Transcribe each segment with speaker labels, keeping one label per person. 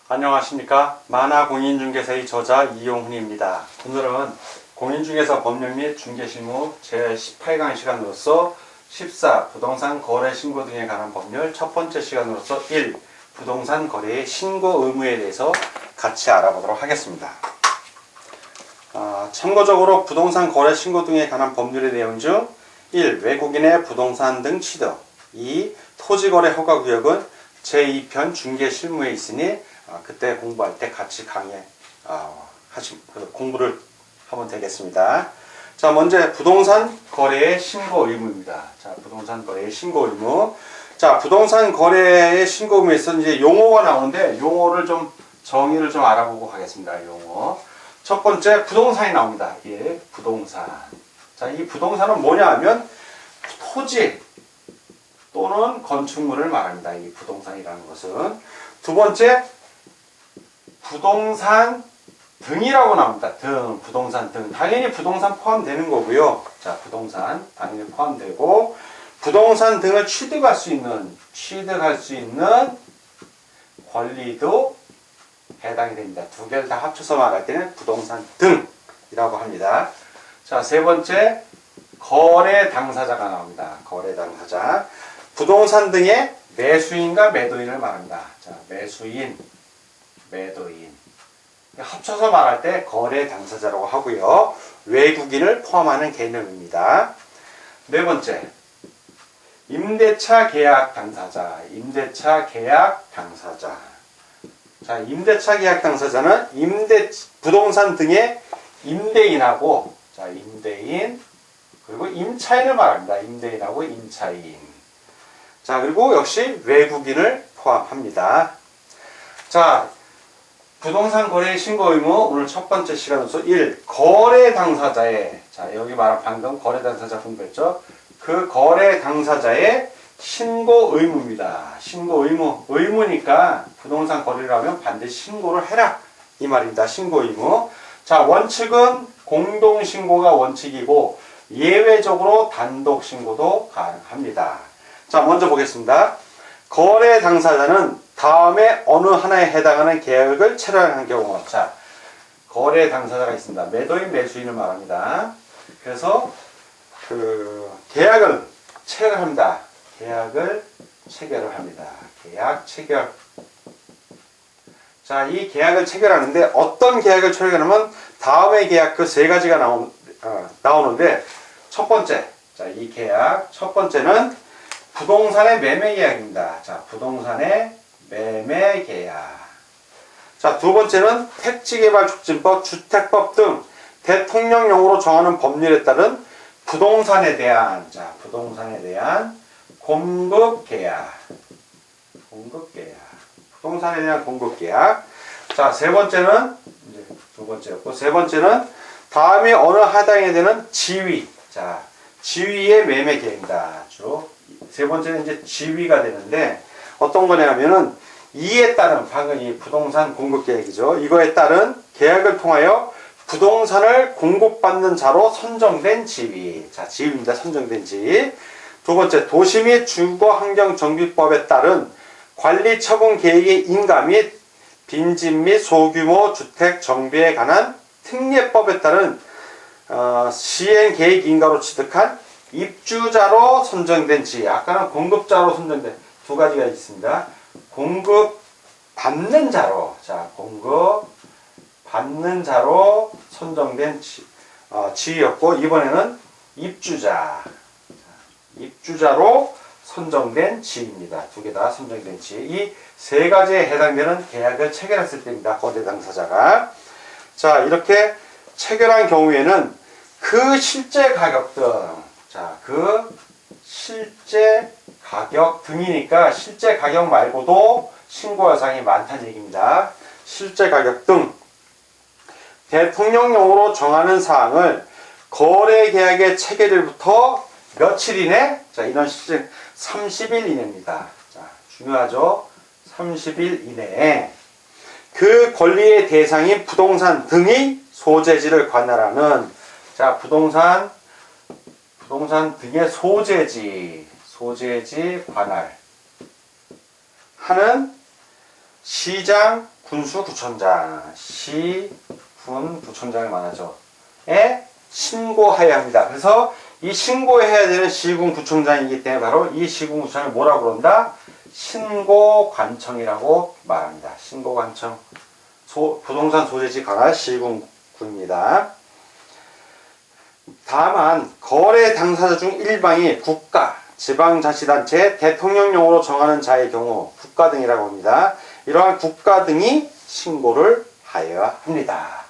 Speaker 1: 안녕하십니까. 만화공인중개사의 저자 이용훈입니다. 오늘은 공인중개사 법령 및 중개실무 제18강 시간으로서 14. 부동산 거래 신고 등에 관한 법률 첫 번째 시간으로서 1. 부동산 거래의 신고 의무에 대해서 같이 알아보도록 하겠습니다. 참고적으로 부동산 거래 신고 등에 관한 법률의 내용 중 1. 외국인의 부동산 등 취득 2. 토지거래 허가구역은 제2편 중개실무에 있으니 그때 공부할 때 같이 공부를 하면 되겠습니다. 자, 먼저 부동산 거래의 신고 의무입니다. 자, 부동산 거래의 신고 의무. 자, 부동산 거래의 신고 의무에서 이제 용어가 나오는데 용어를 좀 정의를 좀 알아보고 가겠습니다. 용어. 첫 번째 부동산이 나옵니다. 예, 부동산. 자, 이 부동산은 뭐냐 하면 토지 또는 건축물을 말합니다. 이 부동산이라는 것은. 두 번째 부동산 등이라고 나옵니다. 등, 부동산 등. 당연히 부동산 포함되는 거고요. 자, 부동산 당연히 포함되고 부동산 등을 취득할 수 있는 권리도 해당이 됩니다. 두 개를 다 합쳐서 말할 때는 부동산 등이라고 합니다. 자, 세 번째 거래 당사자가 나옵니다. 거래 당사자. 부동산 등의 매수인과 매도인을 말합니다. 자, 매수인, 매도인. 합쳐서 말할 때 거래 당사자라고 하고요. 외국인을 포함하는 개념입니다. 네 번째, 임대차 계약 당사자. 임대차 계약 당사자. 자, 임대차 계약 당사자는 부동산 등의 임대인하고, 자, 임대인, 그리고 임차인을 말합니다. 임대인하고 임차인. 자, 그리고 역시 외국인을 포함합니다. 자, 부동산 거래 신고 의무 오늘 첫 번째 시간으로서 1. 거래 당사자의, 자, 여기 말한 방금 거래 당사자 공부했죠? 그 거래 당사자의 신고 의무입니다. 신고 의무. 의무니까 부동산 거래를 하면 반드시 신고를 해라. 이 말입니다. 신고 의무. 자, 원칙은 공동 신고가 원칙이고 예외적으로 단독 신고도 가능합니다. 자, 먼저 보겠습니다. 거래 당사자는 다음에 어느 하나에 해당하는 계약을 체결한 경우. 자, 거래 당사자가 있습니다. 매도인, 매수인을 말합니다. 그래서 계약을 체결합니다. 계약을 체결을 합니다. 계약 체결. 자, 이 계약을 체결하는데 어떤 계약을 체결하면 다음의 계약 그 세 가지가 나오는데 첫 번째, 자, 이 계약 첫 번째는 부동산의 매매 계약입니다. 자, 부동산의 매매 계약. 자, 두 번째는 택지개발촉진법, 주택법 등 대통령령으로 정하는 법률에 따른 부동산에 대한, 자, 부동산에 대한 공급계약. 공급계약. 부동산에 대한 공급계약. 자, 세 번째는, 이제 두 번째였고, 세 번째는 다음에 어느 하당에 되는 지위. 자, 지위의 매매 계약입니다. 세 번째는 이제 지위가 되는데, 어떤 거냐면은, 이에 따른, 방금 이 부동산 공급계약이죠. 이거에 따른 계약을 통하여 부동산을 공급받는 자로 선정된 지위. 자, 지위입니다. 선정된 지위. 두 번째, 도시 및 주거환경정비법에 따른 관리처분 계획의 인가 및 빈집 및 소규모 주택 정비에 관한 특례법에 따른 시행계획 인가로 취득한 입주자로 선정된 지위. 아까는 공급자로 선정된 두 가지가 있습니다. 공급받는 자로, 자, 공급받는 자로 선정된 지위였고, 이번에는 입주자로 선정된 지위입니다. 두 개 다 선정된 지위. 이 세 가지에 해당되는 계약을 체결했을 때입니다. 거래 당사자가. 자, 이렇게 체결한 경우에는 그 실제 가격 등, 자, 그 실제 가격 등이니까 실제 가격 말고도 신고 여상이 많다는 얘기입니다. 실제 가격 등 대통령령으로 정하는 사항을 거래 계약의 체결일부터 며칠 이내? 자, 이런 시점 30일 이내입니다. 자, 중요하죠? 30일 이내에 그 권리의 대상인 부동산 등의 소재지를 관할하는, 자, 부동산 등의 소재지 관할. 하는 시장, 군수, 구청장, 시, 군, 구청장을 말하죠. 에 신고해야 합니다. 그래서 이 신고해야 되는 시군 구청장이기 때문에 바로 이 시군 구청장을 뭐라고 그런다? 신고관청이라고 말합니다. 신고관청. 부동산 소재지 관할 시군구입니다. 다만 거래 당사자 중 일방이 국가, 지방자치단체, 대통령령으로 정하는 자의 경우 국가 등이라고 합니다. 이러한 국가 등이 신고를 하여야 합니다.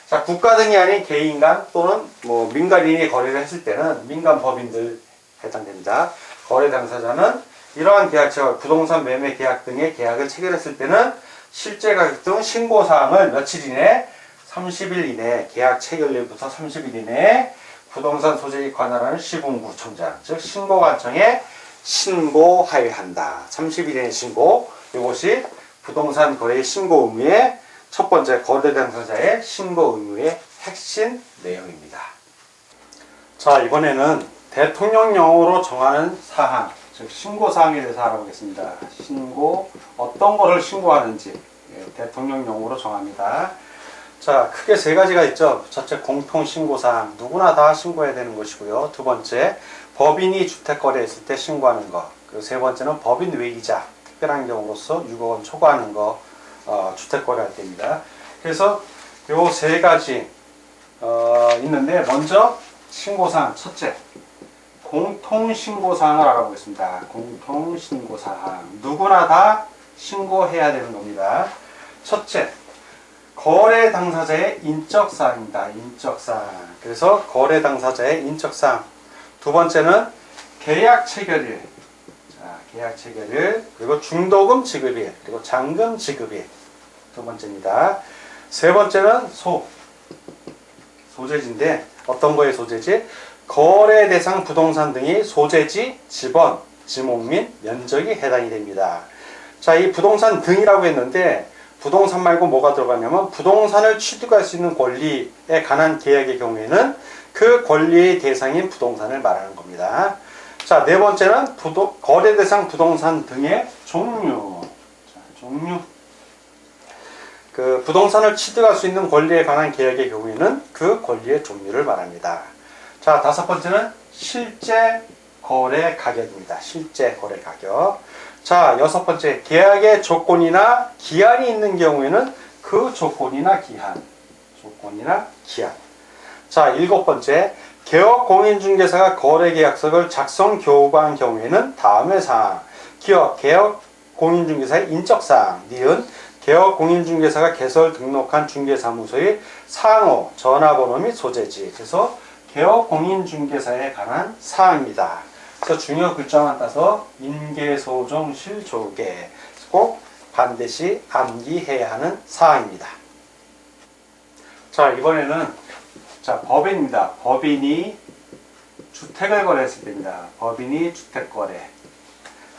Speaker 1: 자, 국가 등이 아닌 개인 간 또는 뭐 민간인이 거래를 했을 때는 민간 법인들 해당됩니다. 거래 당사자는 이러한 계약처, 부동산 매매 계약 등의 계약을 체결했을 때는 실제 가격 등 신고사항을 며칠 이내, 30일 이내, 계약 체결일부터 30일 이내에 부동산 소재에 관할하는 시군구청장, 즉 신고관청에 신고하여야 한다. 30일 이내 신고. 이것이 부동산 거래 신고 의무의 첫 번째 거래 당사자의 신고 의무의 핵심 내용입니다. 자, 이번에는 대통령령으로 정하는 사항, 즉 신고사항에 대해서 알아보겠습니다. 신고, 어떤 거를 신고하는지 대통령령으로 정합니다. 자, 크게 세 가지가 있죠. 첫째, 공통신고사항, 누구나 다 신고해야 되는 것이고요. 두 번째, 법인이 주택 거래했을 때 신고하는 것. 그리고 세 번째는 법인 외이자, 특별한 경우로서 6억 원 초과하는 거, 주택 거래할 때입니다. 그래서 요 세 가지 있는데, 먼저 신고사항 첫째, 공통신고사항을 알아보겠습니다. 공통신고사항, 누구나 다 신고해야 되는 겁니다. 첫째, 거래 당사자의 인적사항입니다. 인적사항. 그래서 거래 당사자의 인적사항. 두 번째는 계약 체결일. 자, 계약 체결일. 그리고 중도금 지급일. 그리고 잔금 지급일. 두 번째입니다. 세 번째는 소재지인데 어떤 거의 소재지? 거래 대상 부동산 등이 소재지, 지번, 지목 및 면적이 해당이 됩니다. 자, 이 부동산 등이라고 했는데 부동산 말고 뭐가 들어가냐면 부동산을 취득할 수 있는 권리에 관한 계약의 경우에는 그 권리의 대상인 부동산을 말하는 겁니다. 자, 네 번째는 거래 대상 부동산 등의 종류. 자, 종류. 그 부동산을 취득할 수 있는 권리에 관한 계약의 경우에는 그 권리의 종류를 말합니다. 자, 다섯 번째는 실제 거래 가격입니다. 실제 거래 가격. 자, 여섯 번째, 계약의 조건이나 기한이 있는 경우에는 그 조건이나 기한. 자, 일곱 번째, 개업 공인중개사가 거래계약서를 작성 교부한 경우에는 다음의 사항. 기업, 개업 공인중개사의 인적사항. 니은, 개업 공인중개사가 개설 등록한 중개사무소의 상호, 전화번호 및 소재지. 그래서 개업 공인중개사에 관한 사항입니다. 그래서 중요 글자만 따서 인계소종 실조개 꼭 반드시 암기해야 하는 사항입니다. 자, 이번에는 법인입니다. 법인이 주택을 거래했을 때입니다. 법인이 주택 거래.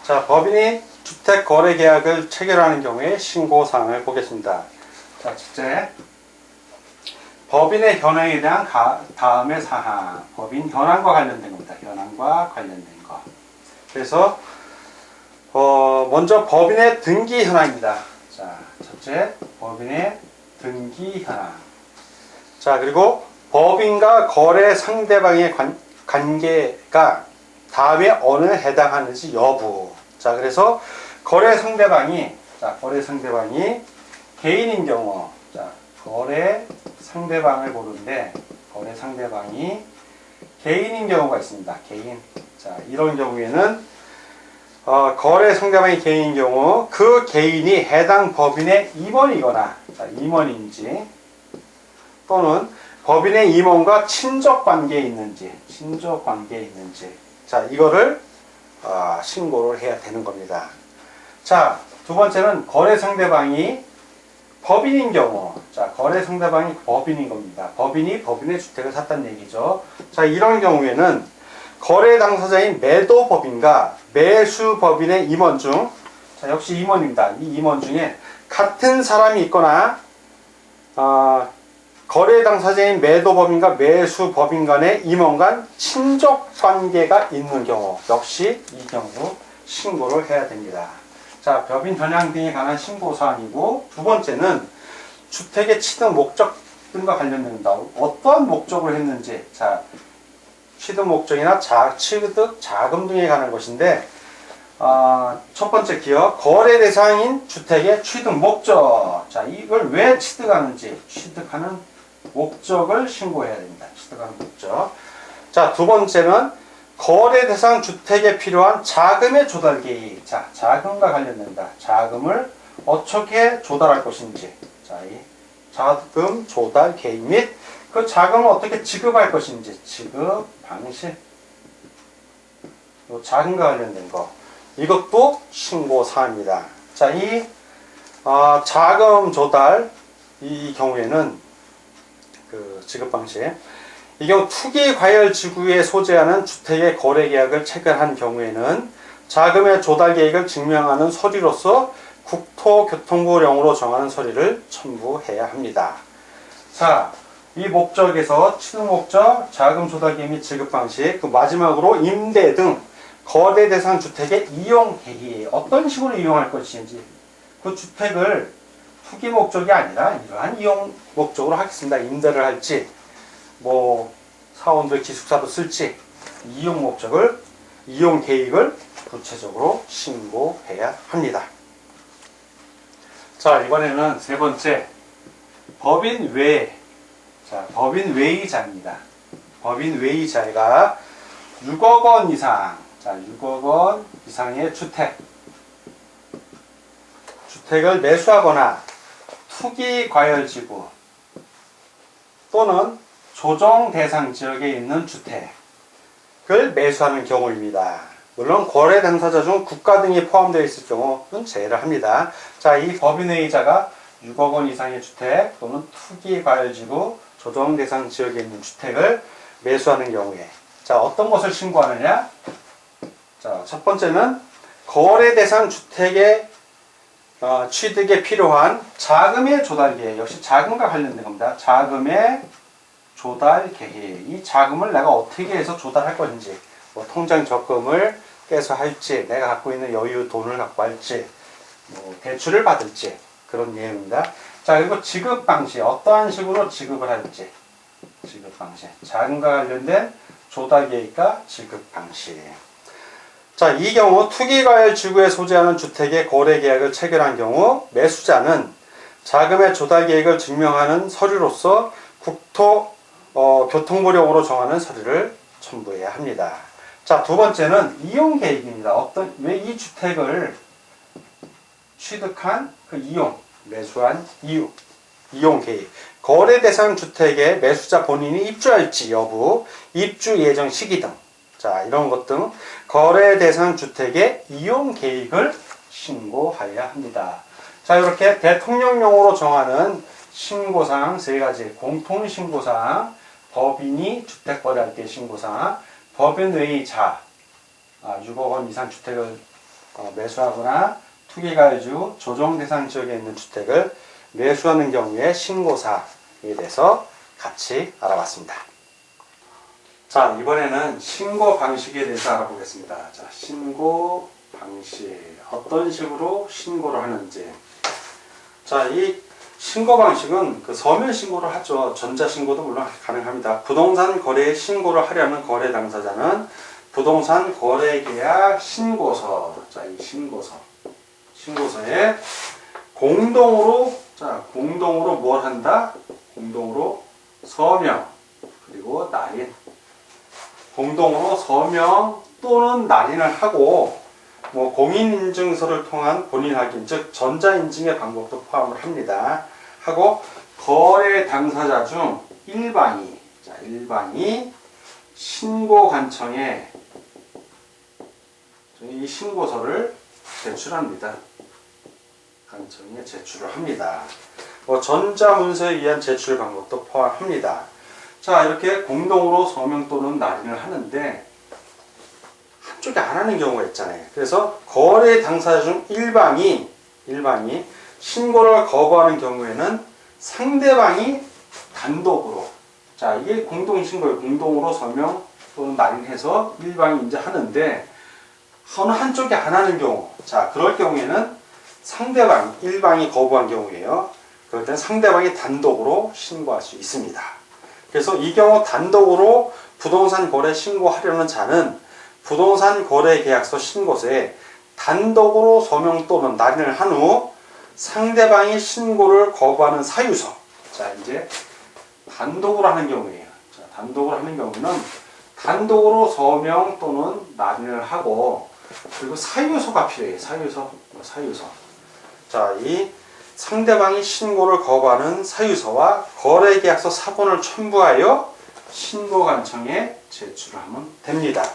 Speaker 1: 자, 법인이 주택 거래 계약을 체결하는 경우에 신고 사항을 보겠습니다. 자, 첫째, 법인의 현황에 대한 다음의 사항. 법인 현황과 관련된 겁니다. 현황과 관련된 거. 그래서 먼저 법인의 등기 현황입니다. 자, 첫째, 법인의 등기 현황. 자, 그리고 법인과 거래 상대방의 관계가 다음에 어느 해당하는지 여부. 자, 그래서 거래 상대방이 개인인 경우, 자, 거래 상대방을 보는데 거래 상대방이 개인인 경우가 있습니다. 개인. 자, 이런 경우에는 거래 상대방이 개인인 경우 그 개인이 해당 법인의 임원이거나, 자, 임원인지 또는 법인의 임원과 친족 관계에 있는지, 자, 이거를 신고를 해야 되는 겁니다. 자, 두 번째는 거래 상대방이 법인인 경우, 자, 거래 상대방이 법인인 겁니다. 법인이 법인의 주택을 샀다는 얘기죠. 자, 이런 경우에는 거래 당사자인 매도법인과 매수법인의 임원 중, 자, 역시 임원입니다. 이 임원 중에 같은 사람이 있거나, 거래 당사자인 매도법인과 매수법인 간의 임원 간 친족 관계가 있는 경우, 역시 이 경우 신고를 해야 됩니다. 자, 법인 전향 등에 관한 신고사항이고, 두 번째는 주택의 취득 목적 등과 관련된다. 어떠한 목적을 했는지, 자, 취득 목적이나 취득 자금 등에 관한 것인데, 첫 번째 기억, 거래 대상인 주택의 취득 목적. 자, 이걸 왜 취득하는지, 취득하는 목적을 신고해야 됩니다. 취득하는 목적. 자, 두 번째는 거래 대상 주택에 필요한 자금의 조달 계획. 자, 자금과 관련된다. 자금을 어떻게 조달할 것인지. 자, 이 자금 조달 계획 및 그 자금을 어떻게 지급할 것인지. 지급 방식. 자금과 관련된 거. 이것도 신고사항입니다. 자, 이 자금 조달 이 경우에는 그 지급 방식. 이 경우 투기 과열 지구에 소재하는 주택의 거래 계약을 체결한 경우에는 자금의 조달 계획을 증명하는 서류로서 국토교통부령으로 정하는 서류를 첨부해야 합니다. 자, 이 목적에서 취득 목적, 자금 조달 계획 및 지급 방식, 그 마지막으로 임대 등 거래 대상 주택의 이용 계획, 어떤 식으로 이용할 것인지, 그 주택을 투기 목적이 아니라 이러한 이용 목적으로 하겠습니다. 임대를 할지, 뭐 사원들 기숙사도 쓸지, 이용 목적을, 이용 계획을 구체적으로 신고해야 합니다. 자, 이번에는 세 번째, 법인 외. 자, 법인 외이자입니다. 법인 외이자가 6억 원 이상, 자, 6억 원 이상의 주택을 매수하거나 투기 과열지구 또는 조정 대상 지역에 있는 주택을 매수하는 경우입니다. 물론 거래 당사자 중 국가 등이 포함되어 있을 경우는 제외를 합니다. 자, 이 법인회의자가 6억 원 이상의 주택 또는 투기 과열지구 조정 대상 지역에 있는 주택을 매수하는 경우에, 자, 어떤 것을 신고하느냐? 자, 첫 번째는 거래 대상 주택의 취득에 필요한 자금의 조달 계획. 역시 자금과 관련된 겁니다. 자금의 조달 계획. 이 자금을 내가 어떻게 해서 조달할 건지, 뭐 통장 적금을 깨서 할지, 내가 갖고 있는 여유 돈을 갖고 할지, 뭐 대출을 받을지, 그런 내용입니다. 자, 그리고 지급 방식. 어떠한 식으로 지급을 할지. 지급 방식. 자금과 관련된 조달 계획과 지급 방식. 자, 이 경우 투기과열 지구에 소재하는 주택의 거래 계약을 체결한 경우 매수자는 자금의 조달 계획을 증명하는 서류로서 국토교통부령으로 정하는 서류를 첨부해야 합니다. 자, 두 번째는 이용 계획입니다. 왜 이 주택을 취득한 그 매수한 이유, 이용 계획. 거래 대상 주택에 매수자 본인이 입주할지 여부, 입주 예정 시기 등. 자, 이런 것 등 거래 대상 주택의 이용 계획을 신고하여야 합니다. 자, 이렇게 대통령령으로 정하는 신고사항 세 가지. 공통신고사항, 법인이 주택 거래할 때 신고사항, 법인 외이자, 6억 원 이상 주택을 매수하거나 투기과열지구 조정 대상 지역에 있는 주택을 매수하는 경우에 신고사항에 대해서 같이 알아봤습니다. 자, 이번에는 신고 방식에 대해서 알아보겠습니다. 자, 신고 방식. 어떤 식으로 신고를 하는지. 자, 이 신고 방식은 그 서면 신고를 하죠. 전자 신고도 물론 가능합니다. 부동산 거래에 신고를 하려는 거래 당사자는 부동산 거래 계약 신고서. 자, 이 신고서에 공동으로 뭘 한다? 공동으로 서명, 그리고 날인. 공동으로 서명 또는 날인을 하고, 뭐 공인인증서를 통한 본인 확인, 즉 전자인증의 방법도 포함을 합니다. 하고 거래 당사자 중 일반이 신고관청에 이 신고서를 제출합니다. 관청에 제출을 합니다. 뭐 전자문서에 의한 제출 방법도 포함합니다. 자, 이렇게 공동으로 서명 또는 날인을 하는데 한쪽이 안 하는 경우가 있잖아요. 그래서 거래 당사자 중 일반이 신고를 거부하는 경우에는 상대방이 단독으로, 자, 이게 공동신고예요. 공동으로 서명 또는 날인해서 일방이 이제 하는데, 어느 한쪽이 안 하는 경우, 자, 그럴 경우에는 상대방, 일방이 거부한 경우에요. 그럴 때는 상대방이 단독으로 신고할 수 있습니다. 그래서 이 경우 단독으로 부동산 거래 신고하려는 자는 부동산 거래 계약서 신고서에 단독으로 서명 또는 날인을 한 후 상대방이 신고를 거부하는 사유서. 자, 이제 단독으로 하는 경우에요. 자, 단독으로 하는 경우는 단독으로 서명 또는 날인을 하고, 그리고 사유서가 필요해요. 사유서. 자, 이 상대방이 신고를 거부하는 사유서와 거래계약서 사본을 첨부하여 신고관청에 제출하면 됩니다.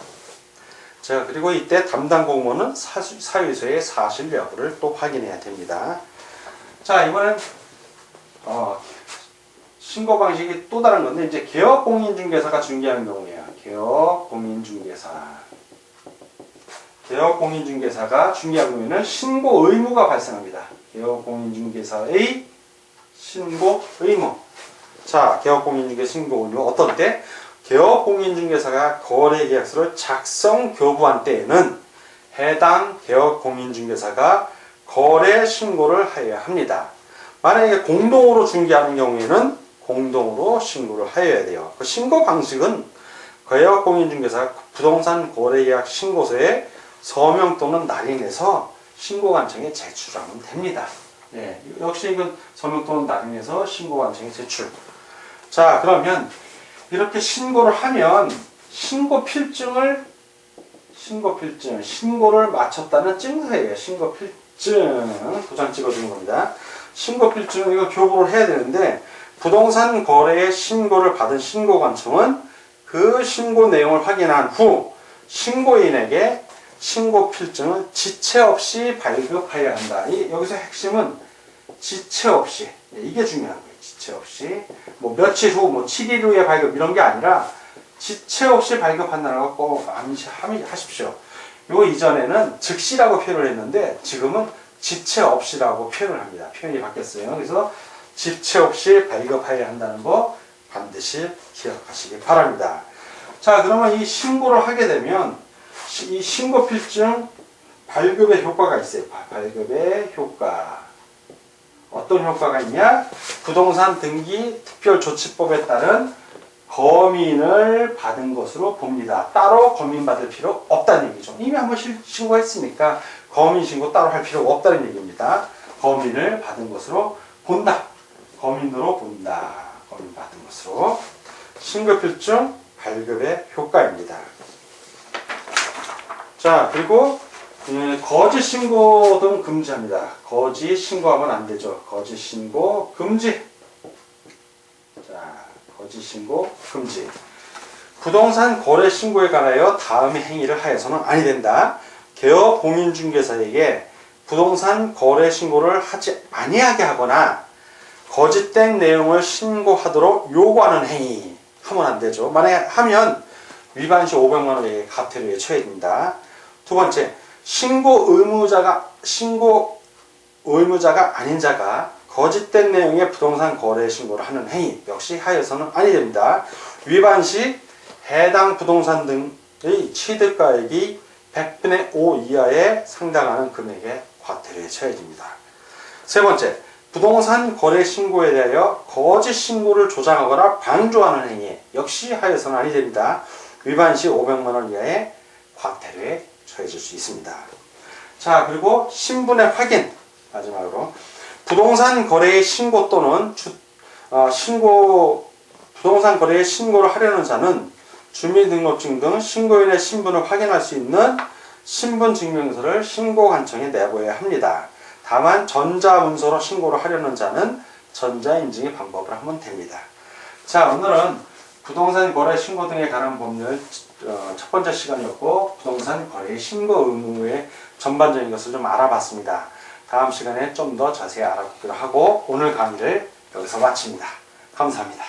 Speaker 1: 자, 그리고 이때 담당 공무원은 사유서의 사실 여부를 또 확인해야 됩니다. 자, 이번엔 신고 방식이 또 다른 건데, 이제 개업공인중개사가 중개하는 경우에요. 개업공인중개사가 중개하는 경우에는 신고 의무가 발생합니다. 개업공인중개사의 신고 의무. 자, 개업공인중개사 신고 의무 어떤 때? 개업공인중개사가 거래계약서를 작성 교부한 때에는 해당 개업공인중개사가 거래 신고를 하여야 합니다. 만약에 공동으로 중개하는 경우에는 공동으로 신고를 하여야 돼요. 그 신고 방식은 개업공인중개사가 부동산 거래계약 신고서에 서명 또는 날인해서 신고관청에 제출하면 됩니다. 네, 역시 이건 서명 또는 날인해서 신고관청에 제출. 자, 그러면 이렇게 신고를 하면 신고를 마쳤다는 증서예요. 신고필증 도장 찍어주는 겁니다. 신고필증 이거 교부를 해야 되는데, 부동산 거래의 신고를 받은 신고관청은 그 신고 내용을 확인한 후 신고인에게 신고필증을 지체 없이 발급하여야 한다. 여기서 핵심은 지체 없이. 이게 중요한 거예요. 지체 없이. 뭐 며칠 후, 뭐 7일 후에 발급 이런 게 아니라 지체 없이 발급한다는 거 꼭 암시하십시오. 요 이전에는 즉시라고 표현을 했는데 지금은 지체 없이라고 표현을 합니다. 표현이 바뀌었어요. 그래서 지체 없이 발급하여야 한다는 거 반드시 기억하시기 바랍니다. 자, 그러면 이 신고를 하게 되면 이 신고필증 발급의 효과가 있어요. 발급의 효과. 어떤 효과가 있냐? 부동산 등기 특별조치법에 따른 검인을 받은 것으로 봅니다. 따로 검인받을 필요 없다는 얘기죠. 이미 한번 신고했으니까 검인신고 따로 할 필요가 없다는 얘기입니다. 검인을 받은 것으로 본다. 검인으로 본다. 검인받은 것으로. 신고필증 발급의 효과입니다. 자, 그리고 거짓 신고 등 금지합니다. 거짓 신고하면 안 되죠. 거짓 신고 금지. 자, 거짓 신고 금지. 부동산 거래 신고에 관하여 다음의 행위를 하여서는 아니 된다. 개업공인중개사에게 부동산 거래 신고를 하지 아니하게 하거나 거짓된 내용을 신고하도록 요구하는 행위 하면 안 되죠. 만약에 하면 위반 시 500만 원의 과태료에 처해집니다. 두 번째, 신고 의무자가 아닌 자가 거짓된 내용의 부동산 거래 신고를 하는 행위 역시 하여서는 아니 됩니다. 위반 시 해당 부동산 등의 취득가액이 100분의 5 이하에 상당하는 금액의 과태료에 처해집니다. 세 번째, 부동산 거래 신고에 대하여 거짓 신고를 조장하거나 방조하는 행위 역시 하여서는 아니 됩니다. 위반 시 500만 원 이하의 과태료에 처해질 수 있습니다. 자, 그리고 신분의 확인. 마지막으로 부동산 거래의 신고 또는 부동산 거래의 신고를 하려는 자는 주민등록증 등 신고인의 신분을 확인할 수 있는 신분증명서를 신고관청에 내보여야 합니다. 다만 전자문서로 신고를 하려는 자는 전자인증의 방법을 하면 됩니다. 자, 오늘은 부동산 거래 신고 등에 관한 법률 첫 번째 시간이었고, 부동산 거래 신고 의무의 전반적인 것을 좀 알아봤습니다. 다음 시간에 좀 더 자세히 알아보기로 하고 오늘 강의를 여기서 마칩니다. 감사합니다.